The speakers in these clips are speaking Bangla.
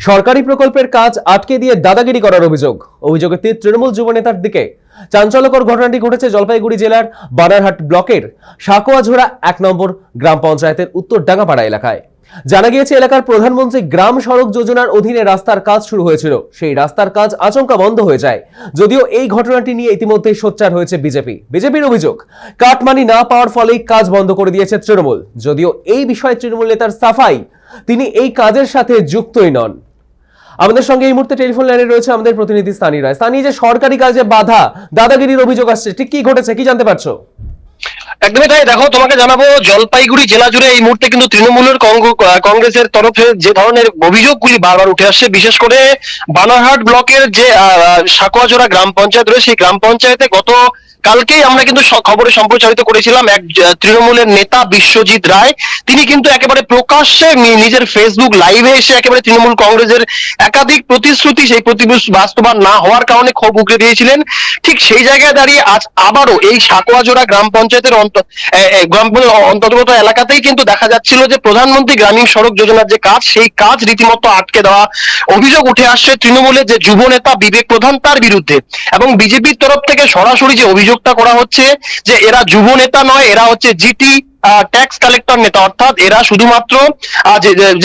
সরকারি প্রকল্পের কাজ আটকে দিয়ে দাদাগিরি করার অভিযোগে তীর তৃণমূল যুব নেতার দিকে। চাঞ্চল্যকর ঘটনাটি ঘটেছে জলপাইগুড়ি জেলার বানারহাট ব্লকের সাকোয়াঝোড়া 1 নম্বর গ্রাম পঞ্চায়েতের উত্তর ডাঙ্গাপাড়া এলাকায়। জানা গিয়েছে, এলাকার প্রধানমন্ত্রী গ্রাম সড়ক যোজনার অধীনে রাস্তার কাজ শুরু হয়েছিল। সেই রাস্তার কাজ আচমকা বন্ধ হয়ে যায়। যদিও এই ঘটনাটি নিয়ে ইতিমধ্যেই সোচ্চার হয়েছে বিজেপির অভিযোগ, কাটমানি না পাওয়ার ফলেই কাজ বন্ধ করে দিয়েছে তৃণমূল। যদিও এই বিষয়ে তৃণমূল নেতার সাফাই, তিনি এই কাজের সাথে যুক্তই নন। আমাদের সঙ্গে এই মুহূর্তে টেলিফোন লাইনে রয়েছে আমাদের প্রতিনিধি স্থানী রায়। স্থানী, যে সরকারি কাজে বাধা, দাদাগিরির অভিযোগ আসছে, ঠিক কি ঘটেছে, কি জানতে পারছো? একদমই তাই। দেখো, তোমাকে জানাবো, জলপাইগুড়ি জেলা জুড়ে এই মুহূর্তে কিন্তু তৃণমূলের কংগ্রেসের তরফে যে ধরনের অভিযোগগুলি বারবার উঠে আসছে, বিশেষ করে বানারহাট ব্লকের যে সাকোয়াঝোড়া গ্রাম পঞ্চায়েত রয়েছে, সেই গ্রাম পঞ্চায়েতে কালকেই আমরা কিন্তু খবরে সম্প্রচারিত করেছিলাম এক তৃণমূলের নেতা বিশ্বজিৎ রায়। তিনি কিন্তু একেবারে প্রকাশ্যে নিজের ফেসবুক লাইভে এসে একেবারে তৃণমূল কংগ্রেসের একাধিক প্রতিশ্রুতি, সেই প্রতিশ্রুতি বাস্তবায়ন না হওয়ার কারণে ক্ষোভ উগরে দিয়েছিলেন। ঠিক সেই জায়গায় দাঁড়িয়ে আজ আবারও এই সাকোয়াঝোড়া গ্রাম পঞ্চায়েতের অন্তর্গত এলাকাতেই কিন্তু দেখা যাচ্ছিল যে প্রধানমন্ত্রী গ্রামীণ সড়ক যোজনার যে কাজ, সেই কাজ রীতিমতো আটকে দেওয়া অভিযোগ উঠে আসছে তৃণমূলের যে যুব নেতা বিবেক প্রধান তার বিরুদ্ধে। এবং বিজেপির তরফ থেকে সরাসরি যে অভিযোগটা করা হচ্ছে যে এরা যুব নেতা নয়, এরা হচ্ছে জিটি ট্যাক্স কালেক্টর নেতা, অর্থাৎ এরা শুধুমাত্র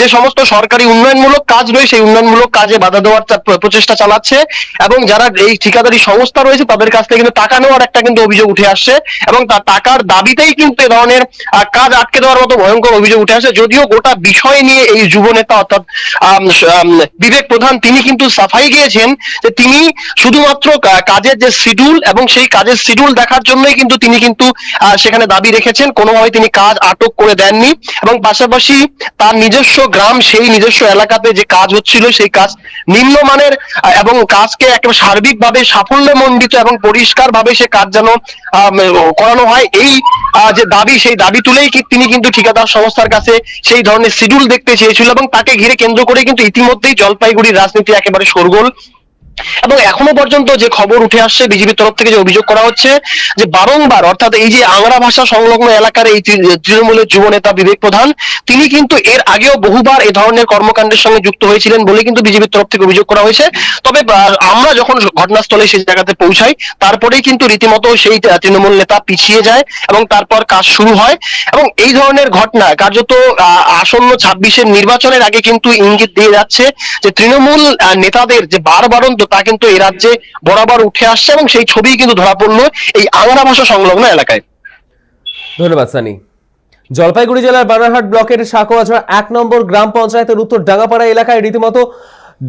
যে সমস্ত সরকারি উন্নয়নমূলক কাজ রয়েছে সেই উন্নয়নমূলক কাজে বাধা দেওয়ার প্রচেষ্টা চালাচ্ছে। এবং যারা এই ঠিকাদারি সংস্থা রয়েছে তাদের কাছ থেকে কিন্তু টাকা নেওয়ার একটা কিন্তু অভিযোগ উঠে আসছে, এবং তার টাকার দাবিতেই কিন্তু এ ধরনের কাজ আটকে দেওয়ার মতো ভয়ঙ্কর অভিযোগ উঠে আসছে। যদিও গোটা বিষয় নিয়ে এই যুব নেতা অর্থাৎ বিবেক প্রধান তিনি কিন্তু সাফাই গিয়েছেন যে তিনি শুধুমাত্র কাজের যে শিডিউল এবং সেই কাজের শিডিউল দেখার জন্যই কিন্তু তিনি সেখানে দাবি রেখেছেন, কোনোভাবে তিনি কাজ আটক করে দেননি। এবং পাশাপাশি তার নিজস্ব গ্রাম, সেই নিজস্ব এলাকাতে যে কাজ হচ্ছিল সেই কাজ নিম্নমানের এবং কাজকে একেবারে সার্বিকভাবে সাফল্যমণ্ডিত এবং পরিষ্কার ভাবে সে কাজ যেন করানো হয়, এই যে দাবি, সেই দাবি তুলেই তিনি কিন্তু ঠিকাদার সংস্থার কাছে সেই ধরনের শিডিউল দেখতে চেয়েছিল। এবং তাকে ঘিরে কেন্দ্র করে কিন্তু ইতিমধ্যেই জলপাইগুড়ির রাজনীতি একেবারে শোরগোল। এবং এখনো পর্যন্ত যে খবর উঠে আসছে বিজেপির তরফ থেকে যে অভিযোগ করা হচ্ছে যে বারংবার, অর্থাৎ এই যে আংরা ভাষা সংলগ্ন এলাকার এই তৃণমূলের যুব নেতা বিবেক প্রধান তিনি কিন্তু এর আগেও বহুবার এ ধরনের কর্মকাণ্ডের সঙ্গে যুক্ত হয়েছিলেন বলে কিন্তু বিজেপির তরফ থেকে অভিযোগ করা হয়েছে। তবে আমরা যখন ঘটনাস্থলে সেই জায়গাতে পৌঁছাই তারপরেই কিন্তু রীতিমতো সেই তৃণমূল নেতা পিছিয়ে যায় এবং তারপর কাজ শুরু হয়। এবং এই ধরনের ঘটনা কার্যত আসন্ন 26-এর নির্বাচনের আগে কিন্তু ইঙ্গিত দিয়ে যাচ্ছে যে তৃণমূল নেতাদের যে বারবারন্ত তা কিন্তু এই রাজ্যে বরাবর উঠে আসছে, এবং সেই ছবি কিন্তু ধরা পড়লো এই আংরা ভাষা সংলগ্ন এলাকায়। ধন্যবাদ সানি। জলপাইগুড়ি জেলার বানারহাট ব্লকের সাকোয়াঝোড়া 1 নম্বর গ্রাম পঞ্চায়েতের উত্তর ডাঙ্গাপাড়া এলাকায় রীতিমতো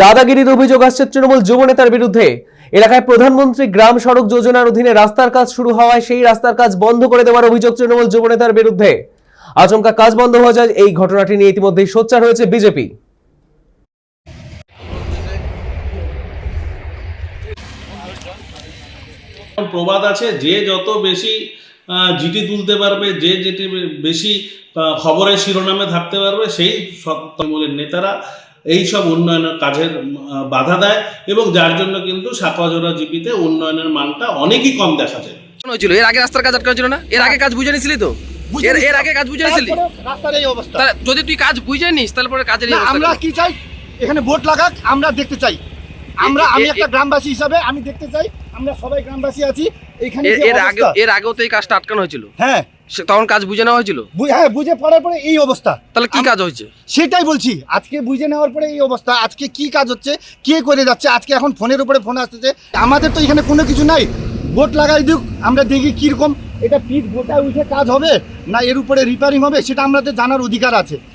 দাদাগিরির অভিযোগ আসছে তৃণমূল যুব নেতার বিরুদ্ধে। এলাকায় প্রধানমন্ত্রী গ্রাম সড়ক যোজনার অধীনে রাস্তার কাজ শুরু হওয়ায় সেই রাস্তার কাজ বন্ধ করে দেওয়ার অভিযোগ তৃণমূল যুব নেতার বিরুদ্ধে। আচমকা কাজ বন্ধ হয়ে যায়, এই ঘটনাটি নিয়ে ইতিমধ্যেই সোচ্চার হয়েছে বিজেপি। প্রবাদ আছে, যে যত বেশি জিটি তুলতে পারবে, যে যেটি বেশি খবরের শিরোনামে থাকতে পারবে, সেই তৃণমূলের নেতারা এই সব উন্নয়নের কাজের বাধা দেয়, এবং যার জন্য কিন্তু সাকোয়াঝোড়া জিপিতে উন্নয়নের মানটা অনেকই কম দেখা যায়। হয়েছিল এর আগে রাস্তার কাজ আটকানো ছিল না? এর আগে কাজ বুঝে নিছিলি তো? এর আগে কাজ বুঝে নিছিলি? রাস্তার এই অবস্থা, যদি তুই কাজ বুঝে নিস তাহলে পরে কাজের আমরা কি চাই, এখানে বোর্ড লাগাক, আমরা দেখতে চাই। আমি একটা গ্রামবাসী হিসাবে আমি দেখতে চাই, আমরা সবাই গ্রামবাসী আছি এখানে। এর আগেও তো এই কাজটা আটকানো হয়েছিল। হ্যাঁ, তখন কাজ বুঝে নেওয়া হয়েছিল। হ্যাঁ, বুঝে পড়ার পরে এই অবস্থা। তাহলে কি কাজ হয়েছে সেটাই বলছি, আজকে বুঝে নেওয়ার পরে এই অবস্থা। আজকে কি কাজ হচ্ছে, কে করে যাচ্ছে, আজকে এখন ফোনের উপরে ফোন আসতেছে। আমাদের তো এখানে কোনো কিছু নাই, বোর্ড লাগাই দিক, আমরা দেখি কিরকম এটা পিচ গোটা উঠে কাজ হবে না এর উপরে রিপেয়ারিং হবে, সেটা আমাদের জানার অধিকার আছে।